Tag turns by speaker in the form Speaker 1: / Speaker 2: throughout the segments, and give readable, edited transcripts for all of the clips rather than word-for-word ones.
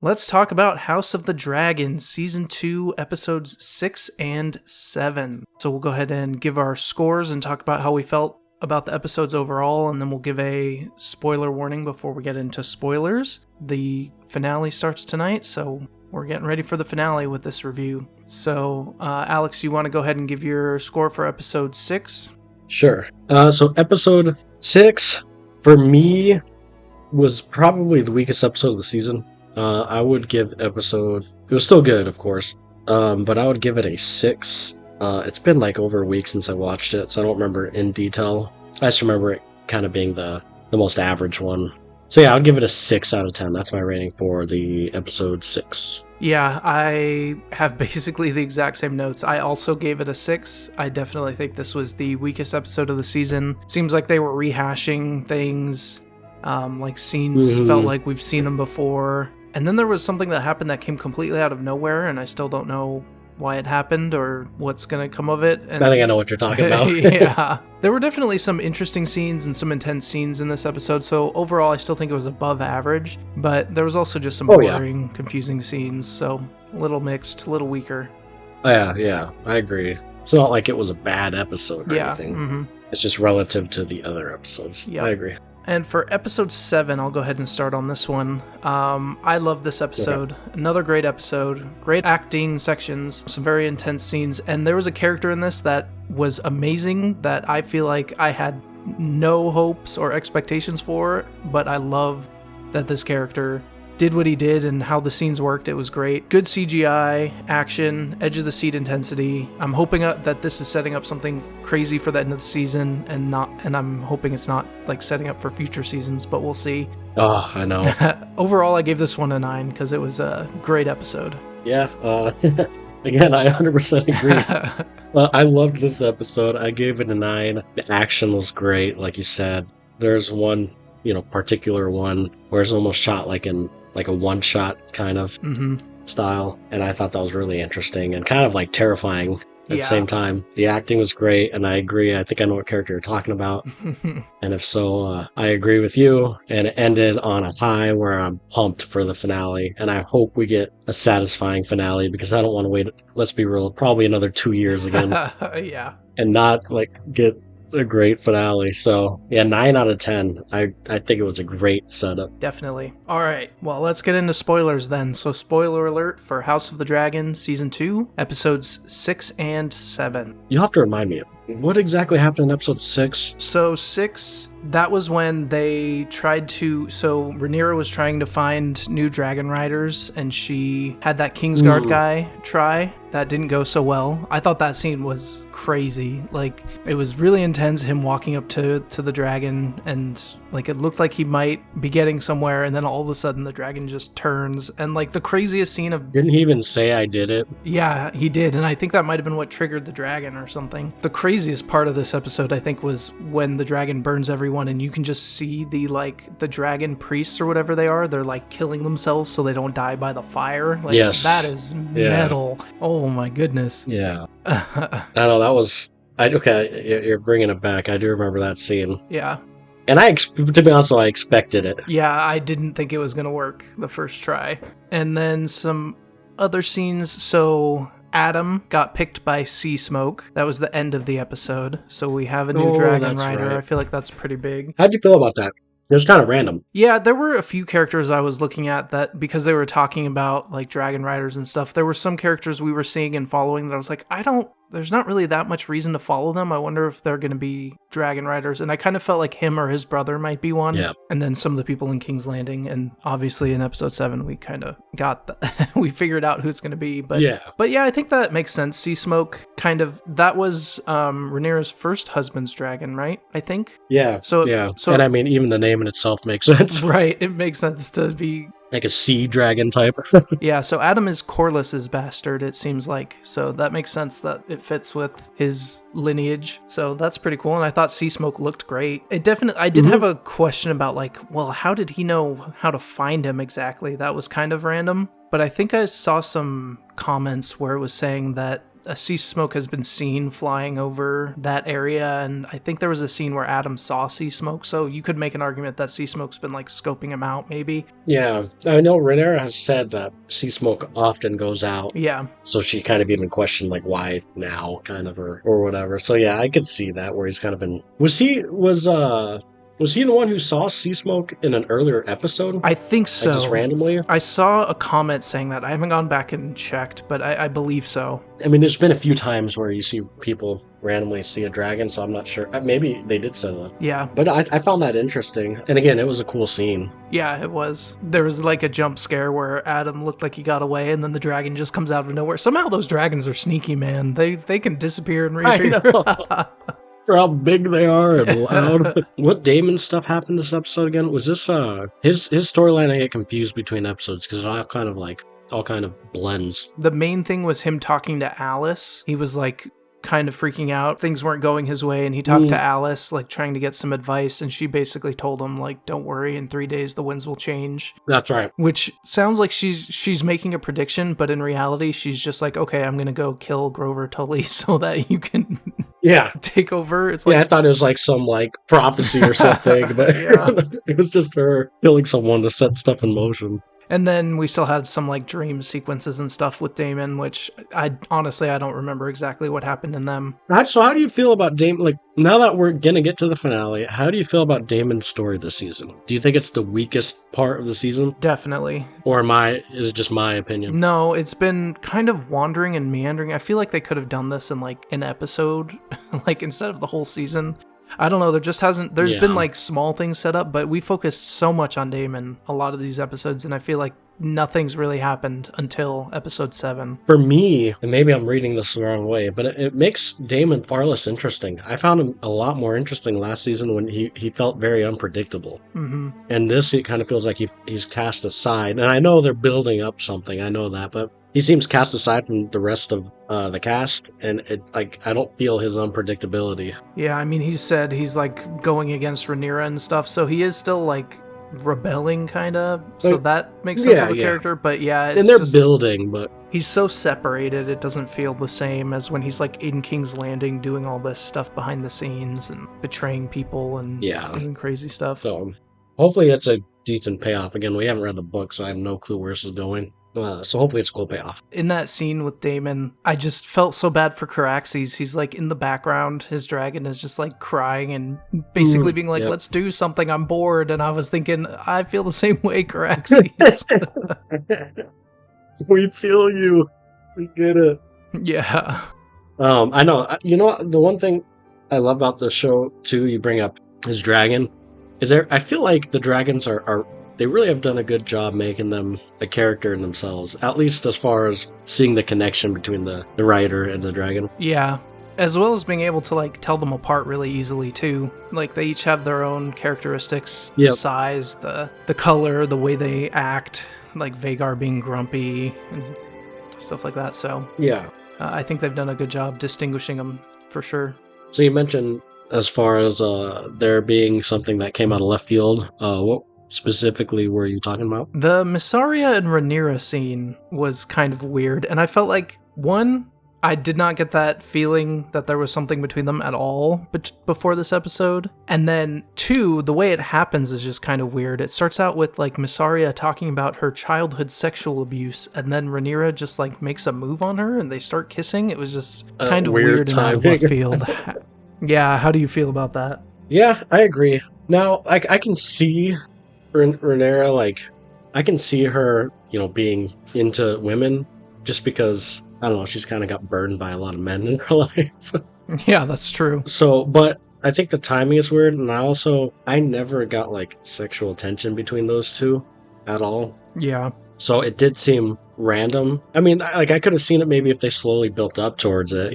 Speaker 1: Let's talk about House of the Dragon, Season 2, Episodes 6 and 7. So we'll go ahead and give our scores and talk about how we felt about the episodes overall, and then we'll give a spoiler warning before we get into spoilers. The finale starts tonight, so we're getting ready for the finale with this review. So, Alex, you want to go ahead and give your score for Episode 6?
Speaker 2: Sure. So Episode 6, for me, was probably the weakest episode of the season. I would give it was still good, of course, but I would give it a 6. It's been like over a week since I watched it, so I don't remember it in detail. I just remember it kind of being the most average one. So yeah, I'd give it a 6 out of 10. That's my rating for the Episode 6.
Speaker 1: Yeah, I have basically the exact same notes. I also gave it a 6. I definitely think this was the weakest episode of the season. Seems like they were rehashing things, like scenes felt like we've seen them before. And then there was something that happened that came completely out of nowhere, and I still don't know why it happened or what's going to come of it. And
Speaker 2: I think I know what you're talking about.
Speaker 1: Yeah. There were definitely some interesting scenes and some intense scenes in this episode, so overall I still think it was above average, but there was also just some boring, confusing scenes, so a little mixed, a little weaker.
Speaker 2: Yeah, I agree. It's not like it was a bad episode or anything.
Speaker 1: Mm-hmm.
Speaker 2: It's just relative to the other episodes.
Speaker 1: Yep.
Speaker 2: I agree.
Speaker 1: And for episode 7, I'll go ahead and start on this one. I love this episode. Okay. Another great episode. Great acting sections, some very intense scenes. And there was a character in this that was amazing that I feel like I had no hopes or expectations for, but I love that this character did what he did and how the scenes worked. It was great. Good CGI, action, edge of the seat intensity. I'm hoping that this is setting up something crazy for the end of the season and I'm hoping it's not like setting up for future seasons, but we'll see.
Speaker 2: Oh, I know.
Speaker 1: Overall, I gave this one a 9 because it was a great episode.
Speaker 2: Yeah. Again, I 100% agree. I loved this episode. I gave it a 9. The action was great, like you said. There's one, particular one where it's almost shot like a one-shot kind of style, and I thought that was really interesting and kind of like terrifying at the same time. The acting was great, and I agree. I think I know what character you're talking about. And if so, I agree with you, and it ended on a high where I'm pumped for the finale, and I hope we get a satisfying finale because I don't want to wait, let's be real, probably another 2 years again.
Speaker 1: Yeah.
Speaker 2: And not get a great finale. So yeah, 9 out of 10. I think it was a great setup.
Speaker 1: Definitely. All right, well, let's get into spoilers then. So spoiler alert for House of the Dragon Season 2, Episodes 6 and 7.
Speaker 2: You'll have to remind me, what exactly happened in Episode 6?
Speaker 1: So 6, that was when they tried to... So Rhaenyra was trying to find new dragon riders, and she had that Kingsguard guy try. That didn't go so well. I thought that scene was crazy. Like, it was really intense, him walking up to the dragon, and like it looked like he might be getting somewhere, and then all of a sudden the dragon just turns, and like the craziest scene of...
Speaker 2: Didn't he even say I did it?
Speaker 1: Yeah, he did, and I think that might have been what triggered the dragon or something. The craziest part of this episode, I think, was when the dragon burns everyone, and you can just see the dragon priests or whatever they are, they're like killing themselves so they don't die by the fire. Like,
Speaker 2: yes.
Speaker 1: That is metal. Oh my goodness.
Speaker 2: Yeah. I know, that was... Okay, you're bringing it back. I do remember that scene.
Speaker 1: Yeah.
Speaker 2: And to be honest, I expected it.
Speaker 1: Yeah, I didn't think it was going to work the first try. And then some other scenes. So Adam got picked by Sea Smoke. That was the end of the episode. So we have a new dragon rider. Right. I feel like that's pretty big.
Speaker 2: How'd you feel about that? It was kind of random.
Speaker 1: Yeah, there were a few characters I was looking at that, because they were talking about like dragon riders and stuff, there were some characters we were seeing and following that I was like, there's not really that much reason to follow them. I wonder if they're going to be dragon riders. And I kind of felt like him or his brother might be one.
Speaker 2: Yeah.
Speaker 1: And then some of the people in King's Landing. And obviously in episode 7, we kind of we figured out who it's going to be. But yeah, I think that makes sense. Sea Smoke that was Rhaenyra's first husband's dragon, right? I think.
Speaker 2: Yeah.
Speaker 1: So
Speaker 2: and I mean, even the name in itself makes sense.
Speaker 1: Right. It makes sense to be
Speaker 2: like a sea dragon type.
Speaker 1: Yeah, so Adam is Corlys's bastard, it seems like. So that makes sense that it fits with his lineage. So that's pretty cool. And I thought Sea Smoke looked great. I did have a question about like, well, how did he know how to find him exactly? That was kind of random. But I think I saw some comments where it was saying that a sea smoke has been seen flying over that area, and I think there was a scene where Adam saw sea smoke, so you could make an argument that sea smoke's been like scoping him out, maybe.
Speaker 2: Yeah, I know Rhaenyra has said that sea smoke often goes out.
Speaker 1: Yeah.
Speaker 2: So she kind of even questioned like why now, kind of, or whatever. So yeah, I could see that where he's kind of been. Was he the one who saw sea smoke in an earlier episode?
Speaker 1: I think so.
Speaker 2: Like just randomly?
Speaker 1: I saw a comment saying that. I haven't gone back and checked, but I believe so.
Speaker 2: I mean, there's been a few times where you see people randomly see a dragon, so I'm not sure. Maybe they did say that.
Speaker 1: Yeah.
Speaker 2: But I found that interesting. And again, it was a cool scene.
Speaker 1: Yeah, it was. There was like a jump scare where Adam looked like he got away, and then the dragon just comes out of nowhere. Somehow those dragons are sneaky, man. They can disappear and reappear.
Speaker 2: I know. For how big they are and loud. What Daemon stuff happened this episode again? Was this his storyline? I get confused between episodes because it all kind of blends.
Speaker 1: The main thing was him talking to Alice. He was like kind of freaking out. Things weren't going his way, and he talked to Alice, like trying to get some advice, and she basically told him, like, don't worry, in 3 days the winds will change.
Speaker 2: That's right.
Speaker 1: Which sounds like she's making a prediction, but in reality she's just like, okay, I'm gonna go kill Grover Tully so that you can take over. It's like,
Speaker 2: I thought it was like some like prophecy or something, but it was just her killing someone to set stuff in motion.
Speaker 1: And then we still had some like dream sequences and stuff with Daemon, which I honestly don't remember exactly what happened in them.
Speaker 2: So how do you feel about Daemon? Like, now that we're gonna get to the finale, how do you feel about Daemon's story this season? Do you think it's the weakest part of the season?
Speaker 1: Definitely.
Speaker 2: Or is it just my opinion?
Speaker 1: No, it's been kind of wandering and meandering. I feel like they could have done this in like an episode, like instead of the whole season. I don't know, there's been like small things set up, but we focused so much on Daemon a lot of these episodes, and I feel like nothing's really happened until episode 7.
Speaker 2: For me, and maybe I'm reading this the wrong way, but it makes Daemon far less interesting. I found him a lot more interesting last season when he felt very unpredictable.
Speaker 1: Mm-hmm.
Speaker 2: And this, it kind of feels like he's cast aside. And I know they're building up something, I know that, but he seems cast aside from the rest of the cast, and I don't feel his unpredictability.
Speaker 1: Yeah, I mean, he said he's like going against Rhaenyra and stuff, so he is still like rebelling, kind of. So that makes sense of the character, but it's
Speaker 2: and they're building, but
Speaker 1: he's so separated, it doesn't feel the same as when he's like in King's Landing doing all this stuff behind the scenes and betraying people and doing crazy stuff.
Speaker 2: So hopefully it's a decent payoff. Again, we haven't read the book, so I have no clue where this is going. So hopefully it's a cool payoff.
Speaker 1: In that scene with Daemon, I just felt so bad for Caraxes. He's like in the background. His dragon is just like crying and basically being like, let's do something. I'm bored. And I was thinking, I feel the same way, Caraxes.
Speaker 2: We feel you. We get it.
Speaker 1: Yeah.
Speaker 2: I know. You know, the one thing I love about the show, too, you bring up his dragon, I feel like the dragons are they really have done a good job making them a character in themselves, at least as far as seeing the connection between the writer and the dragon.
Speaker 1: Yeah, as well as being able to like tell them apart really easily too. Like they each have their own characteristics, the size, the color, the way they act, like Vhagar being grumpy and stuff like that. So I think they've done a good job distinguishing them for sure.
Speaker 2: So you mentioned as far as there being something that came out of left field, what specifically were you talking about?
Speaker 1: The Mysaria and Rhaenyra scene was kind of weird, and I felt like, one, I did not get that feeling that there was something between them at all before this episode, and then two, the way it happens is just kind of weird. It starts out with like Mysaria talking about her childhood sexual abuse, and then Rhaenyra just like makes a move on her and they start kissing. It was just kind of weird and out of left field. Yeah, how do you feel about that?
Speaker 2: Yeah, I agree. Now, I can see Rhaenyra, like, I can see her, being into women just because, I don't know, she's kind of got burned by a lot of men in her life.
Speaker 1: Yeah, that's true.
Speaker 2: So, but I think the timing is weird, and I never got, like, sexual tension between those two at all.
Speaker 1: Yeah.
Speaker 2: So it did seem random. I mean, I could have seen it maybe if they slowly built up towards it,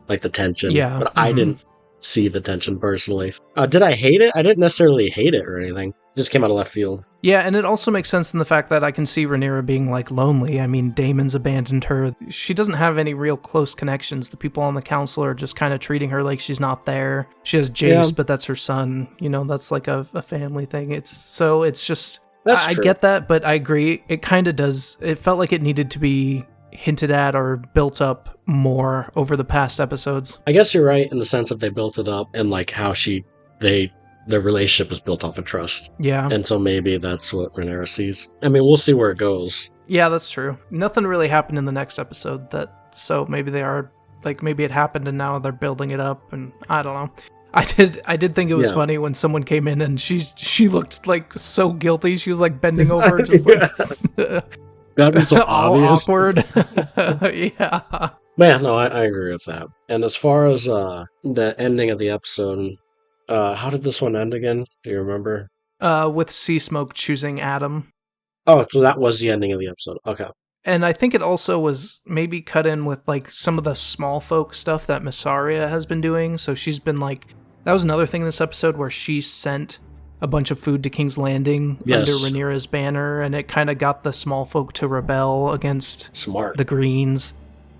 Speaker 2: like the tension.
Speaker 1: Yeah.
Speaker 2: But I didn't see the tension personally. Did I hate it? I didn't necessarily hate it or anything. It just came out of left field.
Speaker 1: Yeah, and it also makes sense in the fact that I can see Rhaenyra being, like, lonely. I mean, Daemon's abandoned her. She doesn't have any real close connections. The people on the council are just kind of treating her like she's not there. She has Jace, but that's her son. That's like a family thing. I get that, but I agree. It kind of does. It felt like it needed to be hinted at or built up more over the past episodes.
Speaker 2: I guess you're right in the sense that they built it up and like how their relationship is built off of trust.
Speaker 1: Yeah.
Speaker 2: And so maybe that's what Rhaenyra sees. I mean, we'll see where it goes.
Speaker 1: Yeah, that's true. Nothing really happened in the next episode, so maybe they are, like, maybe it happened and now they're building it up, and I don't know. I did think it was funny when someone came in and she looked like so guilty. She was like bending over, just like
Speaker 2: That'd be so obvious.
Speaker 1: Awkward. Yeah.
Speaker 2: Yeah, no, I agree with that. And as far as the ending of the episode, how did this one end again? Do you remember?
Speaker 1: With Sea Smoke choosing Adam.
Speaker 2: Oh, so that was the ending of the episode. Okay.
Speaker 1: And I think it also was maybe cut in with like some of the small folk stuff that Mysaria has been doing. So she's been like, that was another thing in this episode where she sent a bunch of food to King's Landing under Rhaenyra's banner, and it kind of got the small folk to rebel against the Greens.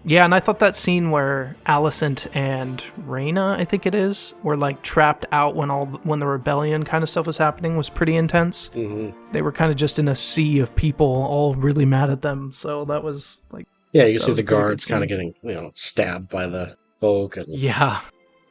Speaker 1: Yeah, and I thought that scene where Alicent and Rhaena, I think it is, were like trapped out when the rebellion kind of stuff was happening was pretty intense.
Speaker 2: Mm-hmm.
Speaker 1: They were kind of just in a sea of people all really mad at them. So that was like...
Speaker 2: Yeah, you see the guards kind of getting, stabbed by the folk. And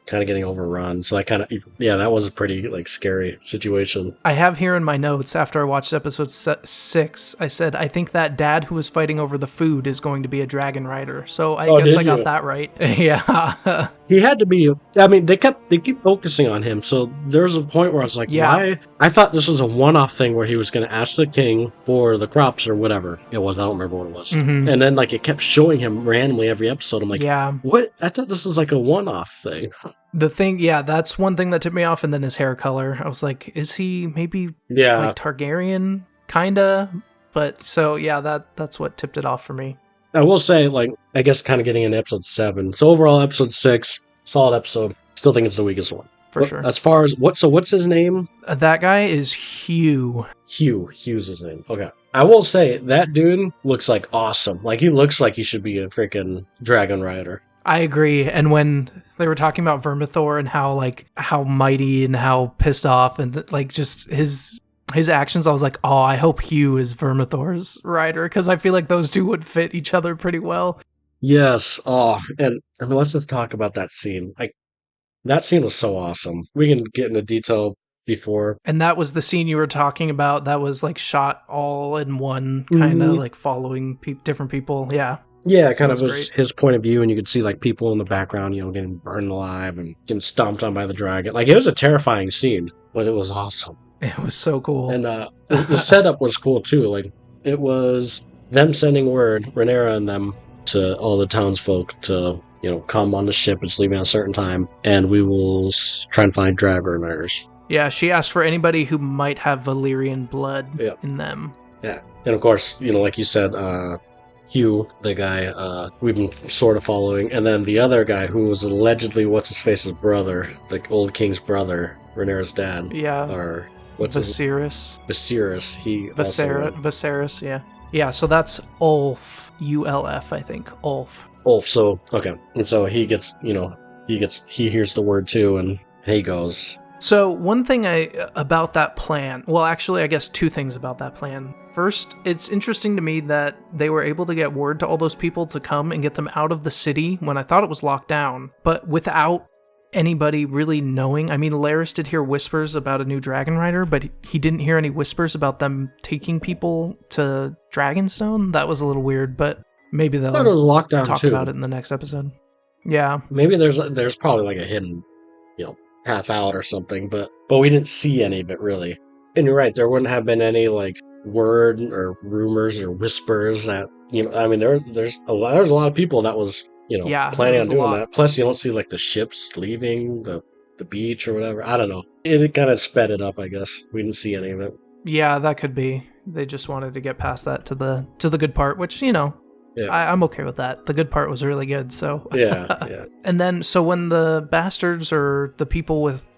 Speaker 2: kind of getting overrun. So that was a pretty like scary situation.
Speaker 1: I have here in my notes after I watched episode 6, I said, I think that dad who was fighting over the food is going to be a dragon rider. So I guess I got that right. Yeah.
Speaker 2: He had to be. I mean, they keep focusing on him. So there's a point where I was like, why? I thought this was a one-off thing where he was going to ask the king for the crops or whatever it was. I don't remember what it was.
Speaker 1: Mm-hmm.
Speaker 2: And then like it kept showing him randomly every episode. I'm like, what? I thought this was like a one-off thing.
Speaker 1: The thing, that's one thing that tipped me off. And then his hair color. I was like, is he maybe like Targaryen? Kinda. But so, that's what tipped it off for me.
Speaker 2: I will say, like, I guess kind of getting into episode 7. So overall, episode 6, solid episode. Still think it's the weakest one.
Speaker 1: For sure.
Speaker 2: As far as, what's his name?
Speaker 1: That guy is Hugh.
Speaker 2: Hugh's his name. Okay. I will say, that dude looks like awesome. Like, he looks like he should be a freaking dragon rider.
Speaker 1: I agree. And when they were talking about Vermithor and how mighty and how pissed off and like just his actions, I was like, oh, I hope Hugh is Vermithor's rider, because I feel like those two would fit each other pretty well.
Speaker 2: Yes. Oh, and let's just talk about that scene. Like, that scene was so awesome. We can get into detail before.
Speaker 1: And that was the scene you were talking about that was like shot all in one, kind of like following different people. Yeah.
Speaker 2: Yeah, it kind of was his point of view, and you could see like people in the background, getting burned alive and getting stomped on by the dragon. Like, it was a terrifying scene, but it was awesome.
Speaker 1: It was so cool.
Speaker 2: And the setup was cool too. Like, it was them sending word, Rhaenyra and them, to all the townsfolk to, come on the ship. It's leaving at a certain time, and we will try and find dragon riders.
Speaker 1: Yeah, she asked for anybody who might have Valyrian blood in them.
Speaker 2: Yeah, and of course, like you said, Hugh, the guy we've been sort of following, and then the other guy who was allegedly what's-his-face's brother, the old king's brother, Rhaenyra's dad.
Speaker 1: Yeah.
Speaker 2: Or
Speaker 1: Viserys.
Speaker 2: Viserys.
Speaker 1: Viserys, yeah. Yeah, so that's Ulf. ULF, I think. Ulf.
Speaker 2: So, okay. And so he gets, he hears the word too, and he goes.
Speaker 1: So one thing about that plan, well, actually, I guess 2 things about that plan. First, it's interesting to me that they were able to get word to all those people to come and get them out of the city when I thought it was locked down, but without anybody really knowing. I mean, Larys did hear whispers about a new dragon rider, but he didn't hear any whispers about them taking people to Dragonstone. That was a little weird, but maybe they'll talk about it in the next episode. Yeah.
Speaker 2: Maybe there's probably like a hidden, path out or something, but we didn't see any of it really. And you're right, there wouldn't have been any like word or rumors or whispers that I mean there's a lot of people that was planning on doing that. Plus you don't see like the ships leaving the beach or whatever. I don't know. It kind of sped it up, I guess. We didn't see any of it.
Speaker 1: Yeah, that could be. They just wanted to get past that to the good part, which I'm okay with that. The good part was really good, so
Speaker 2: yeah.
Speaker 1: And then so when the bastards or the people with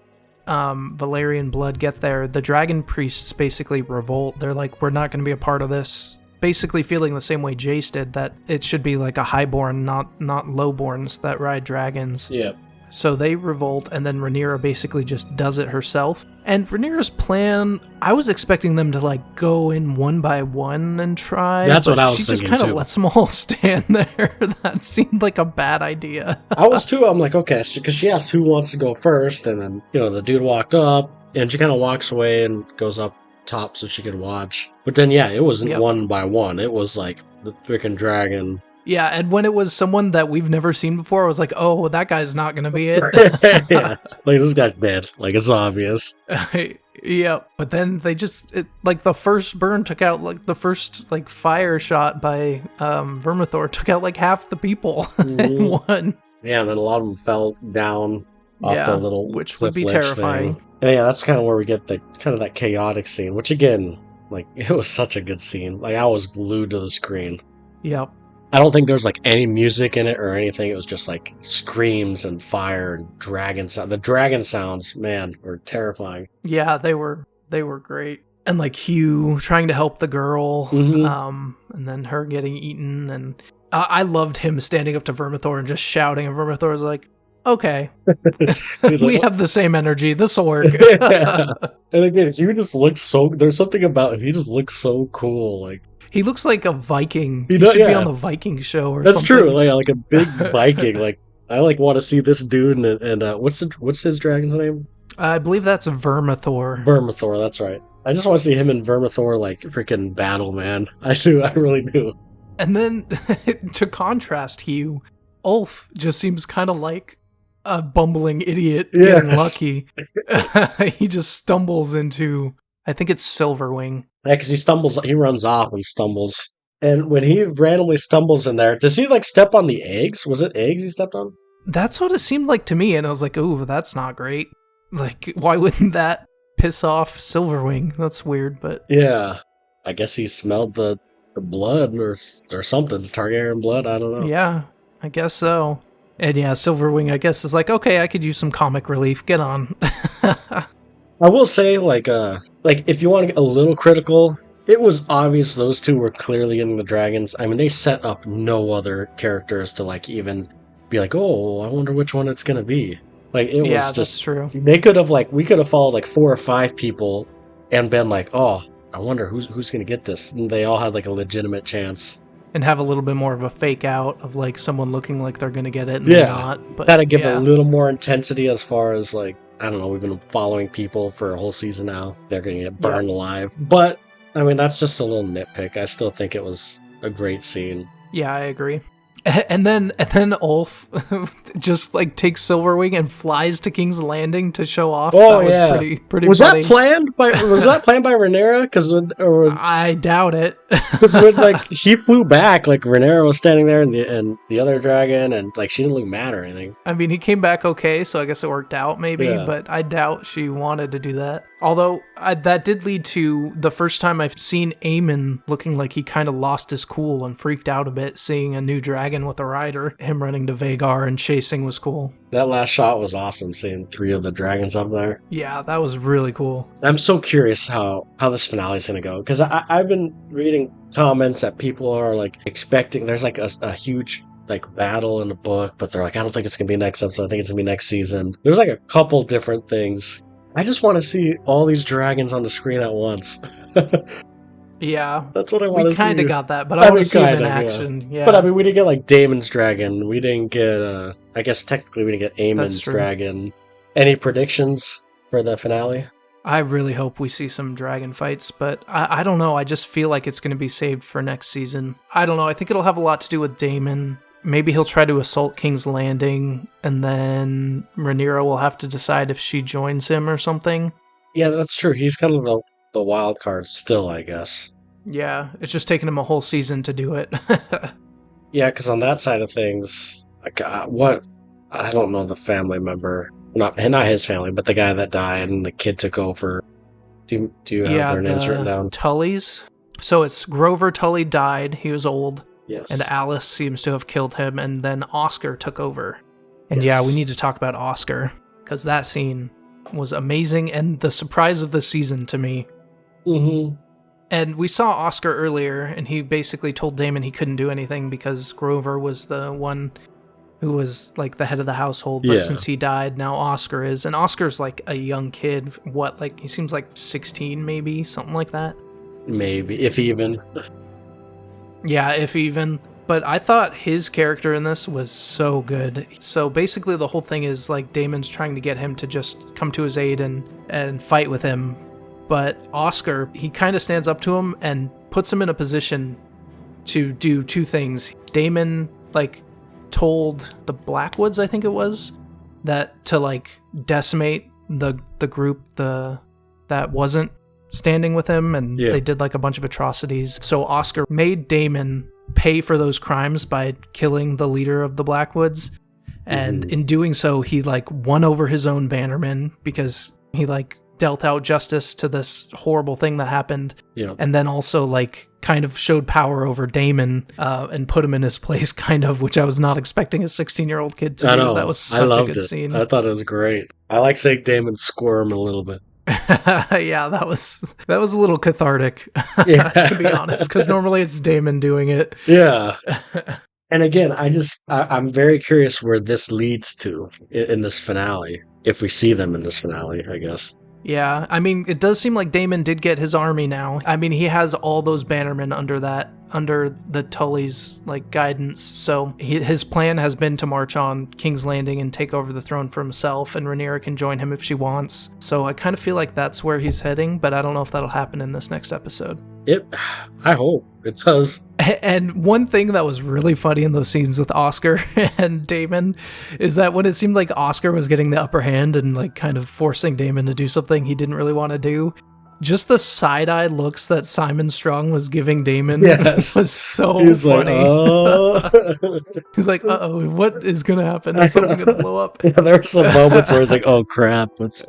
Speaker 1: Valyrian blood get there, the dragon priests basically revolt. They're like, we're not going to be a part of this. Basically feeling the same way Jace did, that it should be like a highborn, not lowborns that ride dragons.
Speaker 2: Yeah.
Speaker 1: So they revolt, and then Rhaenyra basically just does it herself. And Rhaenyra's plan, I was expecting them to like go in one by one and try.
Speaker 2: That's what I was
Speaker 1: She just
Speaker 2: thinking,
Speaker 1: kind of
Speaker 2: too.
Speaker 1: lets them all stand there. That seemed like a bad idea.
Speaker 2: I was too. I'm like, okay, because she asked who wants to go first, and then the dude walked up, and she kind of walks away and goes up top so she could watch. But then it wasn't
Speaker 1: Yep.
Speaker 2: one by one. It was like the freaking dragon.
Speaker 1: Yeah, and when it was someone that we've never seen before, I was like, oh, that guy's not going to be it.
Speaker 2: Yeah, like this guy's dead. Like it's obvious.
Speaker 1: Yeah, but then they just like the first burn took out like the first like fire shot by Vermithor took out like half the people in one.
Speaker 2: Yeah, and then a lot of them fell down off the little
Speaker 1: which would
Speaker 2: cliff
Speaker 1: be
Speaker 2: ledge
Speaker 1: terrifying.
Speaker 2: thing. And that's kind of where we get the kind of that chaotic scene, which again, like it was such a good scene. Like I was glued to the screen.
Speaker 1: Yep.
Speaker 2: I don't think there's like any music in it or anything. It was just like screams and fire and dragon sound. The dragon sounds, man, were terrifying.
Speaker 1: Yeah, they were great. And like Hugh trying to help the girl,
Speaker 2: Mhm.
Speaker 1: and then her getting eaten, and I loved him standing up to Vermithor and just shouting, and Vermithor was like, "Okay,
Speaker 2: He's
Speaker 1: we
Speaker 2: like,
Speaker 1: have the same energy. This will work."
Speaker 2: Yeah. And again, he just looks so. There's something about him. He just looks so cool. Like
Speaker 1: He looks like a Viking.
Speaker 2: He
Speaker 1: He
Speaker 2: does-
Speaker 1: should be
Speaker 2: yeah.
Speaker 1: on the Viking show or
Speaker 2: that's
Speaker 1: something.
Speaker 2: true. Like a big Viking. Like I want to see this dude and what's his dragon's name?
Speaker 1: I believe that's Vermithor.
Speaker 2: Vermithor. That's right. I just want to see him and Vermithor like freaking battle, man. I do. I really do.
Speaker 1: And then, to contrast Hugh, Ulf just seems kind of like a bumbling idiot getting
Speaker 2: Yes.
Speaker 1: lucky. He just stumbles into, I think it's Silverwing.
Speaker 2: Yeah, because he stumbles. He runs off and stumbles. And when he randomly stumbles in there, does he like step on the eggs? Was it eggs he stepped on?
Speaker 1: That's what it seemed like to me, and I was like, ooh, that's not great. Like, why wouldn't that piss off Silverwing? That's weird, but
Speaker 2: Yeah. I guess he smelled the blood or something, the Targaryen blood. I don't know.
Speaker 1: yeah, I guess so. And yeah, Silverwing, I guess, is like, okay, I could use some comic relief. Get on.
Speaker 2: I will say, like if you want to get a little critical, it was obvious those two were clearly getting the dragons. I mean, they set up no other characters to like even be like, oh, I wonder which one it's gonna be. Like it
Speaker 1: Yeah,
Speaker 2: was
Speaker 1: that's
Speaker 2: just
Speaker 1: true.
Speaker 2: they could have we could have followed like 4 or 5 people and been like, oh, I wonder who's gonna get this. And they all had like a legitimate chance.
Speaker 1: And have a little bit more of a fake out of like someone looking like they're gonna get it and
Speaker 2: Yeah.
Speaker 1: they're not. But
Speaker 2: That'd give
Speaker 1: yeah.
Speaker 2: it a little more intensity as far as like, I don't know, we've been following people for a whole season now. They're gonna get burned alive. But I mean, that's just a little nitpick. I still think it was a great scene.
Speaker 1: Yeah, I agree. And then Ulf just like takes Silverwing and flies to King's Landing to show off.
Speaker 2: Oh,
Speaker 1: That was
Speaker 2: yeah.
Speaker 1: pretty
Speaker 2: Was
Speaker 1: funny.
Speaker 2: that planned by Rhaenyra? Because
Speaker 1: I doubt it.
Speaker 2: when like he flew back, like Rhaenyra was standing there and the other dragon, and like she didn't look mad or anything.
Speaker 1: I mean, he came back okay, so I guess it worked out maybe,
Speaker 2: Yeah.
Speaker 1: but I doubt she wanted to do that. Although, that did lead to the first time I've seen Aemon looking like he kind of lost his cool and freaked out a bit, seeing a new dragon with a rider. Him running to Vhagar and chasing was cool.
Speaker 2: That last shot was awesome, seeing 3 of the dragons up there.
Speaker 1: Yeah, that was really cool.
Speaker 2: I'm so curious how this finale is going to go, because I've been reading comments that people are like expecting there's like a huge like battle in the book, but they're like, I don't think it's going to be next episode, I think it's going to be next season. There's like a couple different things. I just want to see all these dragons on the screen at once.
Speaker 1: Yeah,
Speaker 2: That's what I want
Speaker 1: we
Speaker 2: to see.
Speaker 1: kind of got that, but I want
Speaker 2: mean,
Speaker 1: to see him in
Speaker 2: kinda, yeah.
Speaker 1: action. Yeah,
Speaker 2: But I mean, we didn't get like Daemon's dragon. We didn't get, I guess technically we didn't get
Speaker 1: That's
Speaker 2: Aemon's
Speaker 1: true.
Speaker 2: dragon. Any predictions for the finale?
Speaker 1: I really hope we see some dragon fights, but I don't know. I just feel like it's going to be saved for next season. I don't know. I think it'll have a lot to do with Daemon. Maybe he'll try to assault King's Landing, and then Rhaenyra will have to decide if she joins him or something.
Speaker 2: Yeah, that's true. He's kind of the wild card still, I guess.
Speaker 1: Yeah, it's just taken him a whole season to do it.
Speaker 2: Yeah, because on that side of things, like what I don't know the family member, not his family, but the guy that died and the kid took over. Do you have
Speaker 1: Yeah,
Speaker 2: their names written
Speaker 1: the
Speaker 2: down?
Speaker 1: Tullys. So it's Grover Tully died. He was old.
Speaker 2: Yes.
Speaker 1: And Alice seems to have killed him, and then Oscar took over. And
Speaker 2: Yes.
Speaker 1: yeah, we need to talk about Oscar, because that scene was amazing and the surprise of the season to me.
Speaker 2: Mm-hmm.
Speaker 1: And we saw Oscar earlier, and he basically told Daemon he couldn't do anything because Grover was the one who was like the head of the household, but since he died, now Oscar is. And Oscar's like a young kid. What, like, he seems like 16 maybe, something like that?
Speaker 2: Maybe, if even.
Speaker 1: Yeah, if even. But I thought his character in this was so good. So basically the whole thing is like Daemon's trying to get him to just come to his aid and fight with him. But Oscar, he kind of stands up to him and puts him in a position to do two things. Daemon, like, told the Blackwoods, I think it was, that to, like, decimate the group that wasn't standing with him, and they did, like, a bunch of atrocities. So Oscar made Daemon pay for those crimes by killing the leader of the Blackwoods. And in doing so, he, like, won over his own bannermen because he, like, dealt out justice to this horrible thing that happened. And then also, like, kind of showed power over Daemon and put him in his place, kind of, which I was not expecting a 16-year-old kid to do. That was such a good scene.
Speaker 2: I thought it was great. I like seeing Daemon squirm a little bit.
Speaker 1: Yeah, that was a little cathartic, to be honest, because normally it's Daemon doing it.
Speaker 2: Yeah. And again, I'm very curious where this leads to in this finale, if we see them in this finale, I guess.
Speaker 1: Yeah, I mean, it does seem like Daemon did get his army now. I mean, he has all those bannermen under the Tully's, like, guidance. So his plan has been to march on King's Landing and take over the throne for himself, and Rhaenyra can join him if she wants. So I kind of feel like that's where he's heading, but I don't know if that'll happen in this next episode.
Speaker 2: I hope it does.
Speaker 1: And one thing that was really funny in those scenes with Oscar and Daemon is that when it seemed like Oscar was getting the upper hand and, like, kind of forcing Daemon to do something he didn't really want to do, just the side-eye looks that Simon Strong was giving Daemon was so funny.
Speaker 2: Like, oh.
Speaker 1: He's like, uh-oh, what is going to happen? Is something going to blow up?
Speaker 2: Yeah, there were some moments where he's like, oh, crap, what's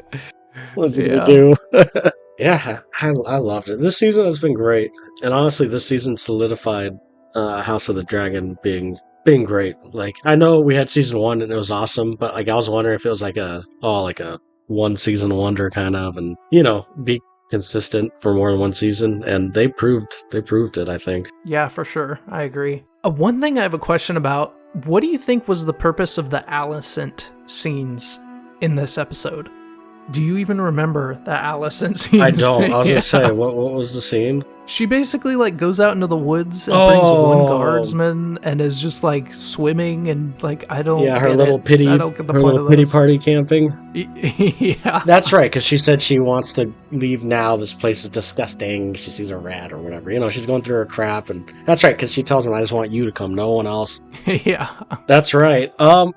Speaker 2: he going to do? Yeah, I loved it. This season has been great. And honestly, this season solidified House of the Dragon being great. Like, I know we had season 1 and it was awesome, but, like, I was wondering if it was like a one season wonder kind of, and, be consistent for more than one season, and they proved it, I think.
Speaker 1: Yeah, for sure. I agree. One thing I have a question about, what do you think was the purpose of the Alicent scenes in this episode? Do you even remember the Alicent scenes? I
Speaker 2: don't. I was gonna say, what was the scene?
Speaker 1: She basically, like, goes out into the woods and brings one guardsman and is just, like, swimming and, like, I don't.
Speaker 2: Yeah, her little pity. I don't get the point of pity party camping.
Speaker 1: Yeah,
Speaker 2: that's right. Because she said she wants to leave now. This place is disgusting. She sees a rat or whatever. She's going through her crap, and that's right. Because she tells him, "I just want you to come, no one else."
Speaker 1: Yeah,
Speaker 2: that's right. No,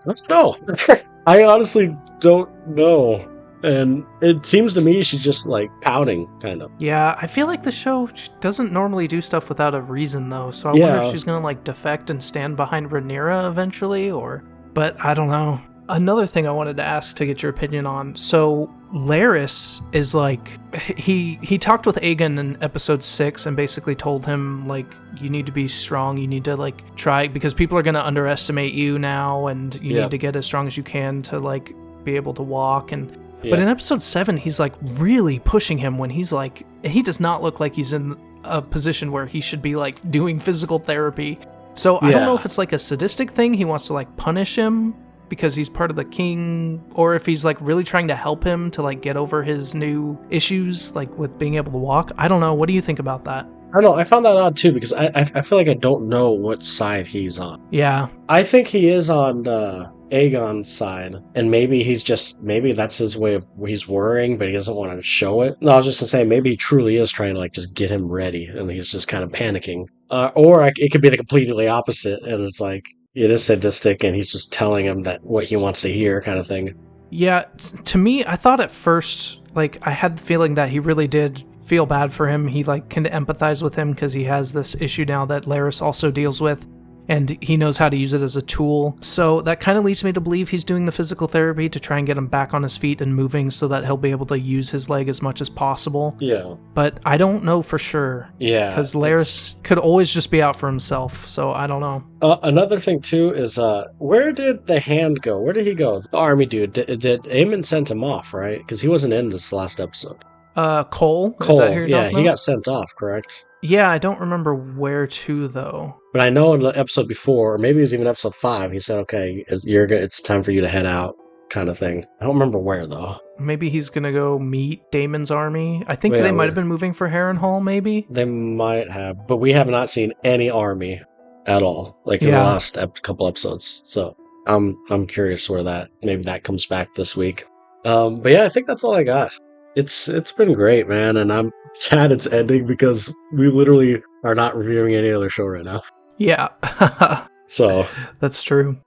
Speaker 2: I honestly don't know. And it seems to me she's just, like, pouting, kind of.
Speaker 1: Yeah, I feel like the show doesn't normally do stuff without a reason, though. So I wonder if she's going to, like, defect and stand behind Rhaenyra eventually, or... But I don't know. Another thing I wanted to ask to get your opinion on. So Larys is, like... He talked with Aegon in episode 6 and basically told him, like, you need to be strong. You need to, like, try... Because people are going to underestimate you now, and you need to get as strong as you can to, like, be able to walk, and... But in episode 7, he's, like, really pushing him when he's, like... He does not look like he's in a position where he should be, like, doing physical therapy. So I don't know if it's, like, a sadistic thing. He wants to, like, punish him because he's part of the king, or if he's, like, really trying to help him to, like, get over his new issues, like, with being able to walk. I don't know. What do you think about that?
Speaker 2: I don't know. I found that odd, too, because I feel like I don't know what side he's on.
Speaker 1: Yeah.
Speaker 2: I think he is on Aegon's side, and maybe that's his way of, he's worrying, but he doesn't want to show it. No, I was just gonna say, maybe he truly is trying to, like, just get him ready, and he's just kind of panicking. Or it could be the completely opposite, and it's like, it is sadistic, and he's just telling him that what he wants to hear, kind of thing.
Speaker 1: Yeah, to me, I thought at first, like, I had the feeling that he really did feel bad for him. He, like, can empathize with him because he has this issue now that Larys also deals with, and he knows how to use it as a tool. So that kind of leads me to believe he's doing the physical therapy to try and get him back on his feet and moving so that he'll be able to use his leg as much as possible.
Speaker 2: Yeah.
Speaker 1: But I don't know for sure.
Speaker 2: Yeah.
Speaker 1: Because Larys could always just be out for himself, so I don't know.
Speaker 2: Another thing, too, is where did the hand go? Where did he go? The army dude. Did Aemon send him off, right? Because he wasn't in this last episode.
Speaker 1: Cole? Is
Speaker 2: Cole,
Speaker 1: that who you're
Speaker 2: yeah,
Speaker 1: talking
Speaker 2: he
Speaker 1: about?
Speaker 2: got sent off, correct?
Speaker 1: Yeah, I don't remember where to, though.
Speaker 2: But I know in the episode before, or maybe it was even episode 5, he said, "Okay, it's time for you to head out," kind of thing. I don't remember where though.
Speaker 1: Maybe he's gonna go meet Damon's army. I think
Speaker 2: Yeah,
Speaker 1: they might have been moving for Harrenhal, maybe?
Speaker 2: They might have, but we have not seen any army at all, like in the
Speaker 1: Yeah.
Speaker 2: last couple episodes. So I'm curious where maybe that comes back this week. But yeah, I think that's all I got. It's been great, man, and I'm sad it's ending because we literally are not reviewing any other show right now.
Speaker 1: Yeah.
Speaker 2: So
Speaker 1: That's true.